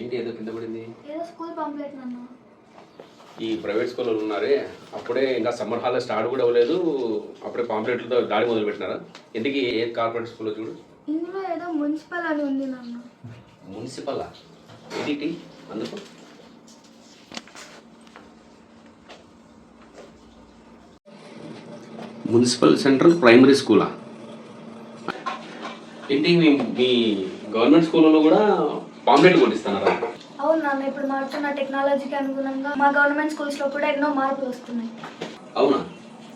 ఏంటి ఏదో కింద పడింది? ఏదో స్కూల్ పాంప్లెట్ నాన్న. ఈ ప్రైవేట్ స్కూల్లో ఉన్నారే అప్పుడే ఇంకా సమ్మర్ హాలిడే స్టార్ట్ కూడా అవ్వలేదు, అప్పుడే పాంప్లెట్లతో దాడి మొదలు పెట్టినారా? ఎందుకు ఏ కార్పొరేట్ స్కూల్లో చూడు? ఇందులో ఏదో మున్సిపల్ అని ఉంది నాన్న. మున్సిపల్ ఏంటి అందుకు? మున్సిపల్ సెంట్రల్ ప్రైమరీ స్కూలా? ఏంటి మీ గవర్నమెంట్ స్కూల్లో కూడా పాంప్లెట్ కొట్టిస్తున్నారా? అవును నాన్న, ఇప్పుడు మారుతున్న టెక్నాలజీకి అనుగుణంగా మా గవర్నమెంట్ స్కూల్స్లో కూడా ఎన్నో మార్పులు వస్తున్నాయి. అవునా?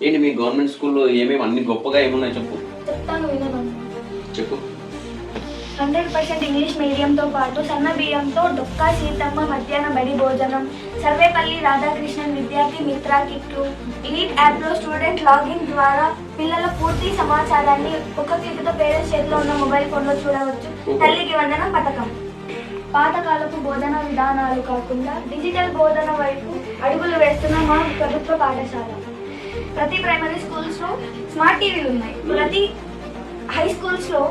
ఏంటి మీ గవర్నమెంట్ స్కూల్లో ఏమేమి అన్ని గొప్పగా ఏమున్నాయి చెప్పు. చెప్తాను వినను. చెప్పు. 100% ఇంగ్లీష్ మీడియంతో పాటు సన్న బియ్యంతో డొక్కా సీతమ్మ మధ్యాహ్న బడి భోజనం, సర్వేపల్లి రాధాకృష్ణన్ విద్యార్థి మిత్ర కిట్లు, ఈట్ యాప్లో స్టూడెంట్ లాగిన్ ద్వారా పిల్లల పూర్తి సమాచారాన్ని ఒక క్లిక్తో పేరెంట్స్ చేతిలో ఉన్న మొబైల్ ఫోన్లో చూడవచ్చు. తల్లికి వందనం పథకం. పాతకాలపు బోధన విధానాలు కాకుండా డిజిటల్ బోధన వైపు అడుగులు వేస్తున్న మా ప్రభుత్వ పాఠశాల. ప్రతి ప్రైమరీ స్కూల్స్లో స్మార్ట్ టీవీలు ఉన్నాయి. ప్రతి హై స్కూల్స్లో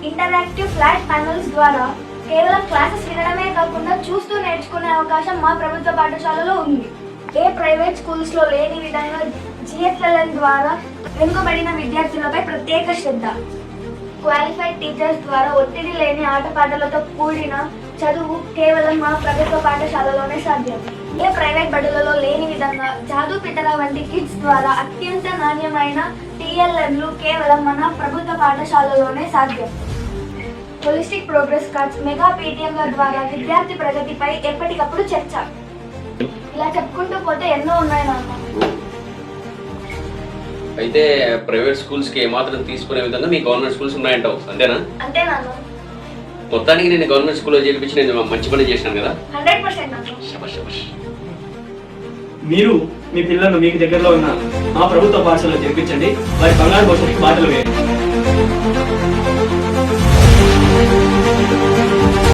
ఇంటరాక్టివ్ ఫ్లాట్ ప్యానల్స్ ద్వారా కేవలం క్లాసెస్ వినడమే కాకుండా చూస్తూ నేర్చుకునే అవకాశం మా ప్రభుత్వ పాఠశాలలో ఉంది. ఏ ప్రైవేట్ స్కూల్స్లో లేని విధంగా GFLN ద్వారా వెనుకబడిన విద్యార్థులపై ప్రత్యేక శ్రద్ధ. క్వాలిఫైడ్ టీచర్స్ ద్వారా ఒత్తిడి లేని ఆటపాటలతో కూడిన చదువు కేవలం మా ప్రభుత్వ పాఠశాలలోనే సాధ్యం. ఏ ప్రైవేట్ బడులలో లేని విధంగా జాదు పిటర వంటి కిడ్స్ ద్వారా అత్యంత నాణ్యమైన TLNలు కేవలం మన ప్రభుత్వ పాఠశాలలోనే సాధ్యం. హోలిస్టిక్ ప్రోగ్రెస్ కార్డ్స్, మెగా PTMల ద్వారా విద్యార్థి ప్రగతిపై ఎప్పటికప్పుడు చర్చ. ఇలా చెప్పుకుంటూ పోతే ఎన్నో ఉన్నాయి నాన్న. అయితే ప్రైవేట్ స్కూల్స్కి ఏమాత్రం తీసుకునే విధంగా మీ గవర్నమెంట్ స్కూల్స్ ఉన్నాయంటావు, అంతేనా? అంతే నాన్న. మొత్తానికి నేను గవర్నమెంట్ స్కూల్లో చేర్పించి నేను మంచి పని చేశాను కదా? 100% నాన్న. శభాష్ శభాష్. మీరు మీ పిల్లలను మీకు దగ్గరలో ఉన్న మా ప్రభుత్వ పాఠశాలలో చేర్పించండి. వారి బంగారు భవిష్యత్తుకి బాటలు వేయండి.